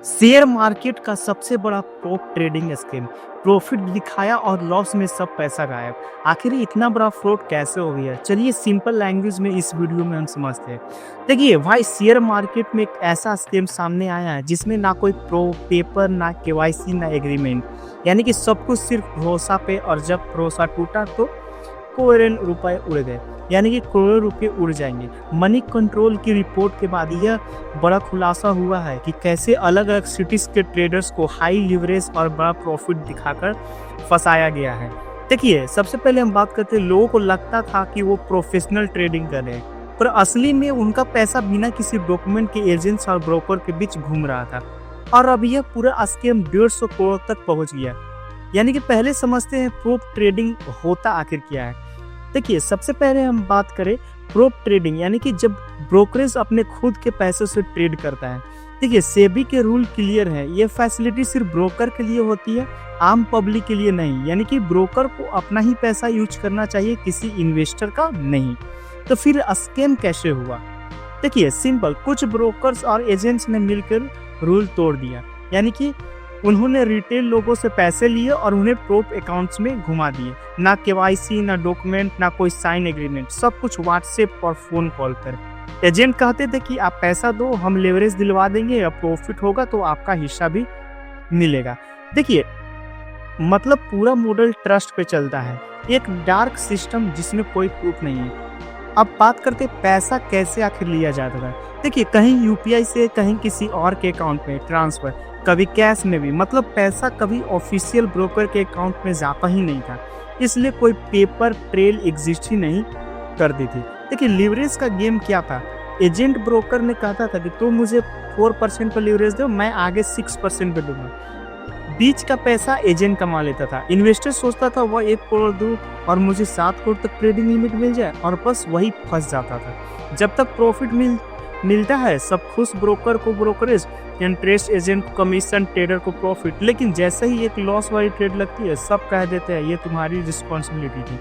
Share market का सबसे बड़ा प्रॉप ट्रेडिंग स्कीम। प्रॉफिट दिखाया और लॉस में सब पैसा गायब। आखिर ये इतना बड़ा फ्रॉड कैसे हो गया? चलिए सिंपल लैंग्वेज में इस वीडियो में हम समझते हैं। देखिए भाई, शेयर मार्केट में एक ऐसा स्कीम सामने आया है जिसमें ना कोई प्रो पेपर, ना केवाईसी, ना एग्रीमेंट, यानी कि सब कुछ सिर्फ भरोसा पे। और जब भरोसा टूटा तो करोड़ों रुपए उड़ गए, यानी कि करोड़ों रुपए उड़ जाएंगे। मनी कंट्रोल की रिपोर्ट के बाद यह बड़ा खुलासा हुआ है कि कैसे अलग अलग सिटीज के ट्रेडर्स को हाई लिवरेज और बड़ा प्रॉफिट दिखाकर फंसाया गया है। देखिए, सबसे पहले हम बात करते हैं, लोगों को लगता था कि वो प्रोफेशनल ट्रेडिंग कर रहे हैं, पर असली में उनका पैसा बिना किसी डॉक्यूमेंट के एजेंट्स और ब्रोकर के बीच घूम रहा था। और अब यह पूरा स्कीम 150 करोड़ तक पहुंच गया। यानी कि पहले समझते हैं प्रोप ट्रेडिंग होता आखिर क्या है। देखिए, सबसे पहले हम बात करें प्रोप ट्रेडिंग, यानी कि जब ब्रोकरेज अपने खुद के पैसों से ट्रेड करता है। देखिए, सेबी के रूल क्लियर है, ये फैसिलिटी सिर्फ ब्रोकर के लिए होती है, आम पब्लिक के लिए नहीं। यानी कि ब्रोकर को अपना ही पैसा यूज करना चाहिए, किसी इन्वेस्टर का नहीं। तो फिर स्कैम कैसे हुआ? देखिए सिंपल, कुछ ब्रोकर्स और एजेंट्स ने मिलकर रूल तोड़ दिया, यानी कि उन्होंने रिटेल लोगों से पैसे लिए और उन्हें प्रोप अकाउंट्स में घुमा दिए। ना केवाईसी, ना डॉक्यूमेंट, ना कोई साइन एग्रीमेंट, सब कुछ व्हाट्सएप और फोन कॉल पर। एजेंट कहते थे कि आप पैसा दो, हम लेवरेज दिलवा देंगे, या प्रॉफिट होगा तो आपका हिस्सा भी मिलेगा। देखिए, मतलब पूरा मॉडल ट्रस्ट पे चलता है, एक डार्क सिस्टम जिसमें कोई प्रूफ नहीं है। अब बात करते पैसा कैसे आखिर लिया जाता है। देखिए, कहीं यूपीआई से, कहीं किसी और के अकाउंट में ट्रांसफर, कभी कैश में भी। मतलब पैसा कभी ऑफिशियल ब्रोकर के अकाउंट में जाता ही नहीं था, इसलिए कोई पेपर ट्रेल एग्जिस्ट ही नहीं करती थी। देखिए, लीवरेज का गेम क्या था? एजेंट ब्रोकर ने कहता था कि तुम मुझे 4% पर लीवरेज दो, मैं आगे 6% पे दूंगा। बीच का पैसा एजेंट कमा लेता था। इन्वेस्टर सोचता था वह 1 करोड़ दूं और मुझे 7 करोड़ तक ट्रेडिंग लिमिट मिल जाए, और बस वही फंस जाता था। जब तक प्रॉफिट मिलता है सब खुश, ब्रोकर को ब्रोकरेज, इंटरेस्ट एजेंट को कमीशन, ट्रेडर को प्रॉफिट। लेकिन जैसे ही एक लॉस वाली ट्रेड लगती है, सब कह देते हैं ये तुम्हारी रिस्पॉन्सिबिलिटी थी।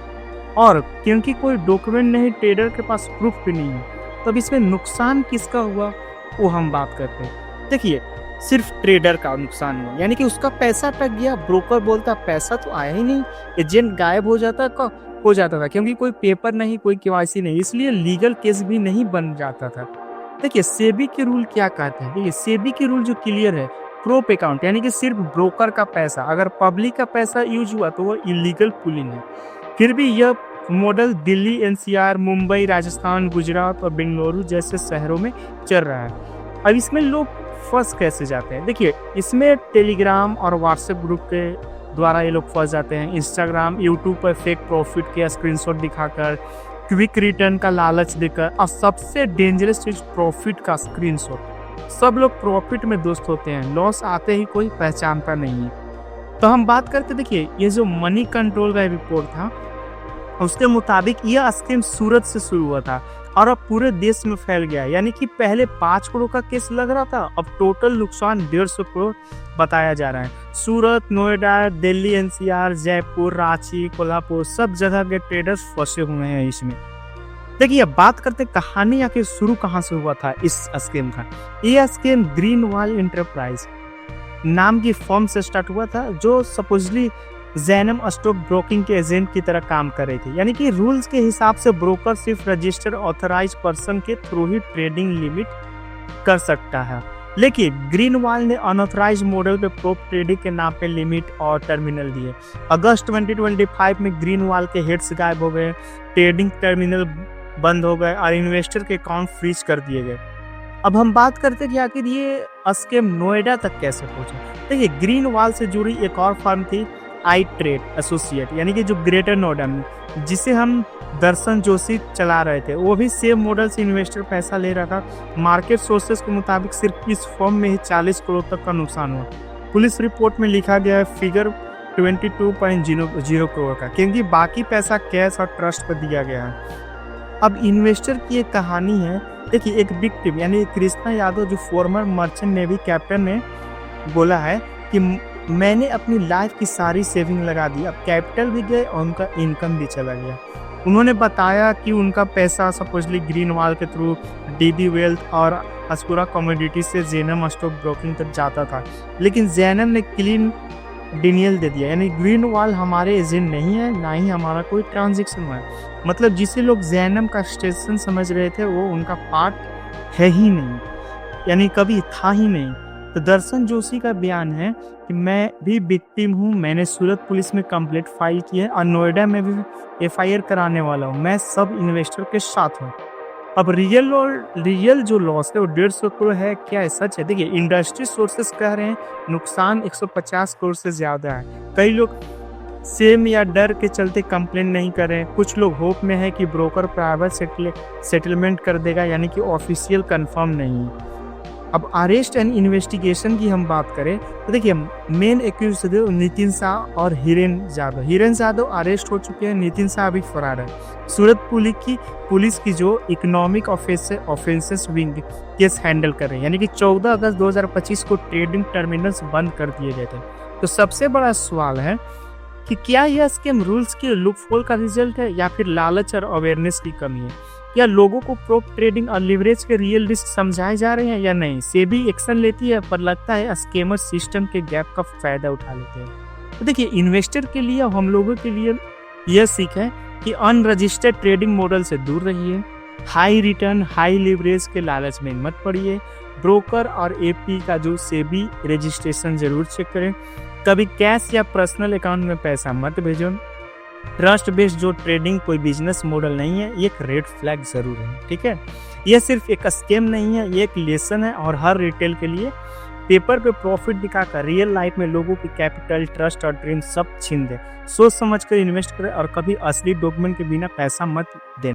और क्योंकि कोई डॉक्यूमेंट नहीं, ट्रेडर के पास प्रूफ भी नहीं है, तब इसमें नुकसान किसका हुआ वो हम बात करते हैं। देखिए, सिर्फ ट्रेडर का नुकसान हुआ, यानी कि उसका पैसा अटक गया। ब्रोकर बोलता पैसा तो आया ही नहीं, एजेंट गायब हो जाता था, क्योंकि कोई पेपर नहीं, कोई केवाईसी नहीं, इसलिए लीगल केस भी नहीं बन जाता था। देखिए, सेबी के रूल क्या कहते हैं? देखिए, सेबी के रूल जो क्लियर है, प्रोप अकाउंट यानी कि सिर्फ ब्रोकर का पैसा, अगर पब्लिक का पैसा यूज हुआ तो वो इलीगल पुलिंग है। फिर भी यह मॉडल दिल्ली, एनसीआर, मुंबई, राजस्थान, गुजरात और बेंगलुरु जैसे शहरों में चल रहा है। अब इसमें लोग फंस कैसे जाते हैं? देखिए, इसमें टेलीग्राम और व्हाट्सएप ग्रुप के द्वारा ये लोग फंस जाते हैं। इंस्टाग्राम, यूट्यूब पर फेक प्रॉफिट के स्क्रीनशॉट दिखाकर, क्विक रिटर्न का लालच देकर, और सबसे डेंजरस चीज प्रॉफिट का स्क्रीनशॉट। सब लोग प्रॉफिट में दोस्त होते हैं, लॉस आते ही कोई पहचानता नहीं है। तो हम बात करते, देखिए ये जो मनी कंट्रोल का रिपोर्ट था, उसके मुताबिक यह स्कीम सूरत से शुरू हुआ था और अब पूरे देश में फैल गया। यानी कि पहले 5 करोड़ का केस लग रहा था, अब टोटल नुकसान 150 करोड़ बताया जा रहा है। सूरत, नोएडा, दिल्ली, एनसीआर, जयपुर, रांची, कोल्हापुर, सब जगह के ट्रेडर्स फंसे हुए हैं इसमें। देखिए, अब बात करते कहानी आखिर शुरू कहाँ से हुआ था इस स्कीम का। ये स्कीम ग्रीन वॉल एंटरप्राइज नाम की फर्म से स्टार्ट हुआ था, जो सपोजली जैनम स्टॉक ब्रोकिंग के एजेंट की तरह काम कर रही थी। यानी कि रूल्स के हिसाब से ब्रोकर सिर्फ रजिस्टर्ड ऑथराइज पर्सन के थ्रू ही ट्रेडिंग लिमिट कर सकता है। लेकिन ग्रीन वॉल ने अनऑथराइज मॉडल पे प्रोप ट्रेडिंग के नाम पे लिमिट और टर्मिनल दिए। अगस्त 2025 में ग्रीन वॉल के हेड्स गायब हो गए, ट्रेडिंग टर्मिनल बंद हो गए और इन्वेस्टर के अकाउंट फ्रीज कर दिए गए। अब हम बात करते हैं कि आखिर ये स्कीम नोएडा तक कैसे पहुंचे। देखिए, ग्रीन वॉल से जुड़ी एक और फर्म थी, आई ट्रेड एसोसिएट, यानी कि जो ग्रेटर नोएडा में, जिसे हम दर्शन जोशी चला रहे थे, वो भी सेम मॉडल से इन्वेस्टर पैसा ले रहा था। मार्केट सोर्सेस के मुताबिक सिर्फ इस फर्म में ही 40 करोड़ तक का नुकसान हुआ। पुलिस रिपोर्ट में लिखा गया है फिगर 22.00 करोड़ का, क्योंकि बाकी पैसा कैश और ट्रस्ट पर दिया गया है। अब इन्वेस्टर की एक कहानी है। देखिए, एक विक्टिम यानी कृष्णा यादव, जो फॉर्मर मर्चेंट नेवी कैप्टन, ने बोला है कि मैंने अपनी लाइफ की सारी सेविंग लगा दी, अब कैपिटल भी गए और उनका इनकम भी चला गया। उन्होंने बताया कि उनका पैसा सपोजली ग्रीन वॉल के थ्रू डीबी वेल्थ और अस्कुरा कमोडिटी से जेनम स्टॉक ब्रोकिंग तक जाता था, लेकिन जेनम ने क्लीन डिनियल दे दिया, यानी ग्रीन वॉल हमारे एजेंट नहीं है, ना ही हमारा कोई ट्रांजेक्शन हुआ है। मतलब जिसे लोग जेनम का स्टेशन समझ रहे थे वो उनका पार्ट है ही नहीं, यानी कभी था ही नहीं। तो दर्शन जोशी का बयान है कि मैं भी विक्टिम हूँ, मैंने सूरत पुलिस में कंप्लेंट फाइल की है और नोएडा में भी एफआईआर कराने वाला हूँ, मैं सब इन्वेस्टर के साथ हूँ। अब रियल जो लॉस है वो 150 करोड़ है, क्या है सच है? देखिए इंडस्ट्री सोर्सेस कह रहे हैं नुकसान 150 करोड़ से ज्यादा है। कई लोग सेम या डर के चलते कंप्लेन नहीं कर रहे हैं, कुछ लोग होप में है कि ब्रोकर प्राइवेट सेटलमेंट कर देगा, यानी कि ऑफिशियल कंफर्म नहीं है। अब अरेस्ट एंड इन्वेस्टिगेशन की हम बात करें तो देखिए मेन एक्यूज नितिन शाह और हिरेन यादव अरेस्ट हो चुके हैं, नितिन शाह अभी फरार है। सूरत पुलिस की जो economic offences wing case handle कर रहे हैं, यानी कि 14 अगस्त 2025 को ट्रेडिंग टर्मिनल्स बंद कर दिए गए थे। तो सबसे बड़ा सवाल है कि क्या यह स्कीम रूल्स के लूपहोल का रिजल्ट है या फिर लालच और अवेयरनेस की कमी है? क्या लोगों को प्रोप ट्रेडिंग और लिवरेज के रियल रिस्क समझाए जा रहे हैं या नहीं? सेबी एक्शन लेती है, पर लगता है स्कैमर सिस्टम के गैप का फायदा उठा लेते हैं। तो देखिए इन्वेस्टर के लिए, हम लोगों के लिए यह सीख है कि अनरजिस्टर्ड ट्रेडिंग मॉडल से दूर रहिए, हाई रिटर्न हाई लिवरेज के लालच में मत पड़िए, ब्रोकर और एपी का जो सेबी रजिस्ट्रेशन जरूर चेक करें, कभी कैश या पर्सनल अकाउंट में पैसा मत भेजो। ट्रस्ट बेस्ड जो ट्रेडिंग कोई बिजनेस मॉडल नहीं है, ये एक रेड फ्लैग जरूर है, ठीक है। ये सिर्फ एक स्कैम नहीं है, ये एक लेसन है, और हर रिटेल के लिए पेपर पे प्रॉफिट दिखाकर रियल लाइफ में लोगों की कैपिटल, ट्रस्ट और ड्रीम सब छीन दे। सोच समझ कर इन्वेस्ट करें और कभी असली डॉक्यूमेंट के बिना पैसा मत देना।